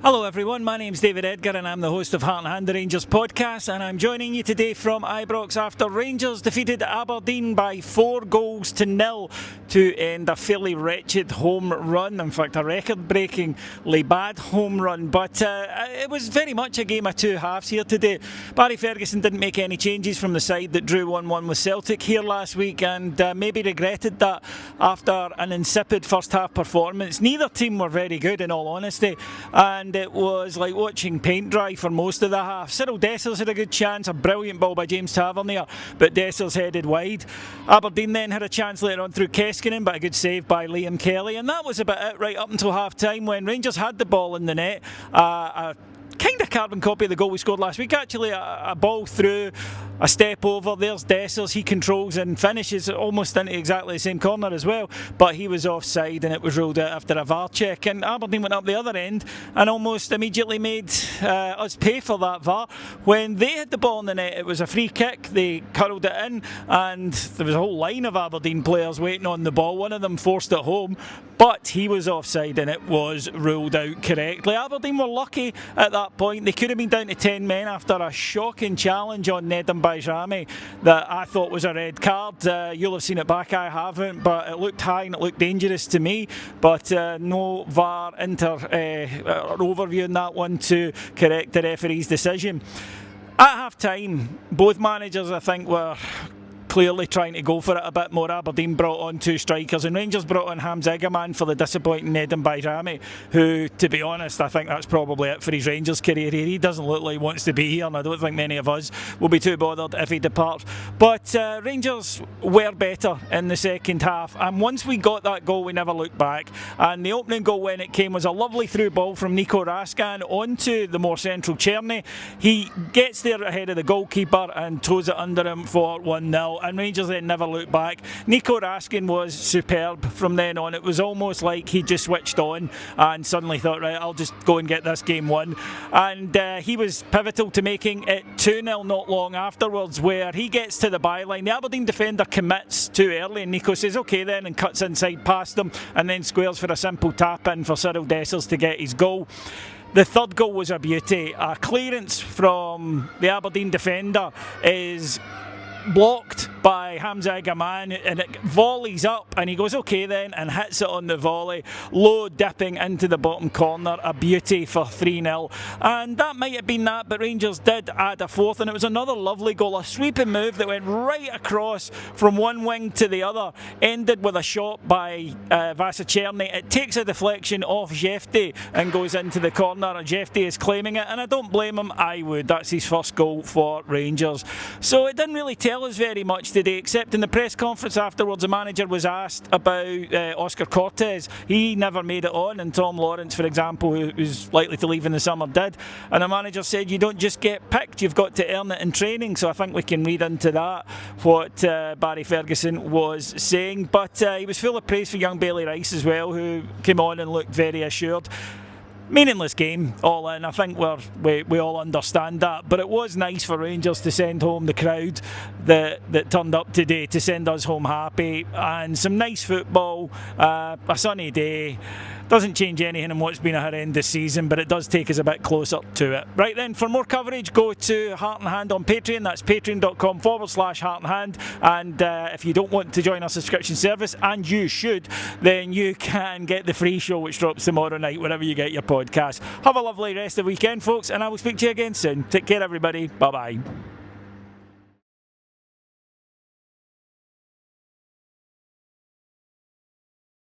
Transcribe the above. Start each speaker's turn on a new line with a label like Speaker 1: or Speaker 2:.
Speaker 1: Hello everyone, my name's David Edgar and I'm the host of Heart and Hand, the Rangers podcast, and I'm joining you today from Ibrox after Rangers defeated Aberdeen by 4-0 to end a fairly wretched home run, in fact a record-breakingly bad home run, but it was very much a game of two halves here today. Barry Ferguson didn't make any changes from the side that drew 1-1 with Celtic here last week and maybe regretted that after an insipid first half performance. Neither team were very good in all honesty, and it was like watching paint dry for most of the half. Cyril Dessers had a good chance, a brilliant ball by James Tavernier, but Dessers headed wide. Aberdeen then had a chance later on through Keskinen, but a good save by Liam Kelly, and that was about it right up until half time when Rangers had the ball in the net. A kind of carbon copy of the goal we scored last week, actually. A ball through, a step over, there's Dessers, he controls and finishes almost into exactly the same corner as well, but he was offside and it was ruled out after a VAR check, and Aberdeen went up the other end and almost immediately made us pay for that VAR. When they had the ball in the net, it was a free kick, they curled it in and there was a whole line of Aberdeen players waiting on the ball. One of them forced it home, but he was offside and it was ruled out correctly. Aberdeen were lucky at that point. They could have been down to 10 men after a shocking challenge on Nedum Bajrami that I thought was a red card. You'll have seen it back, I haven't, but it looked high and it looked dangerous to me, but no VAR overview in that one to correct the referee's decision. At half time, both managers I think were clearly trying to go for it a bit more. Aberdeen brought on two strikers and Rangers brought on Hamza Egaman for the disappointing Nedum Bajrami, who, to be honest, I think that's probably it for his Rangers career here. He doesn't look like he wants to be here, and I don't think many of us will be too bothered if he departs. But Rangers were better in the second half, and once we got that goal we never looked back, and the opening goal when it came was a lovely through ball from Nico Raskan onto the more central Czerny. He gets there ahead of the goalkeeper and toes it under him for 1-0. And Rangers then never looked back. Nico Raskin was superb from then on. It was almost like he just switched on and suddenly thought, right, I'll just go and get this game won. And he was pivotal to making it 2-0 not long afterwards, where he gets to the byline. The Aberdeen defender commits too early and Nico says okay then and cuts inside past him and then squares for a simple tap in for Cyril Dessers to get his goal. The third goal was a beauty. A clearance from the Aberdeen defender is blocked by Hamza Egaman and it volleys up and he goes okay then and hits it on the volley, low dipping into the bottom corner. A beauty for 3-0, and that might have been that, but Rangers did add a fourth and it was another lovely goal, a sweeping move that went right across from one wing to the other, ended with a shot by Vasa Czerny. It takes a deflection off Jefte and goes into the corner, and Jefte is claiming it, and I don't blame him. I would. That's his first goal for Rangers. So it didn't really tell us very much today, except in the press conference afterwards the manager was asked about Oscar Cortez. He never made it on, and Tom Lawrence, for example, who's likely to leave in the summer, did, and the manager said you don't just get picked, you've got to earn it in training. So I think we can read into that what Barry Ferguson was saying, but he was full of praise for young Bailey Rice as well, who came on and looked very assured. Meaningless game, all in. I think we all understand that, but it was nice for Rangers to send home the crowd that turned up today, to send us home happy, and some nice football, a sunny day. Doesn't change anything in what's been a horrendous season, but it does take us a bit closer to it. Right then, for more coverage, go to Heart and Hand on Patreon. That's patreon.com/Heart and Hand. And if you don't want to join our subscription service, and you should, then you can get the free show, which drops tomorrow night, wherever you get your podcast. Have a lovely rest of the weekend, folks, and I will speak to you again soon. Take care, everybody. Bye-bye.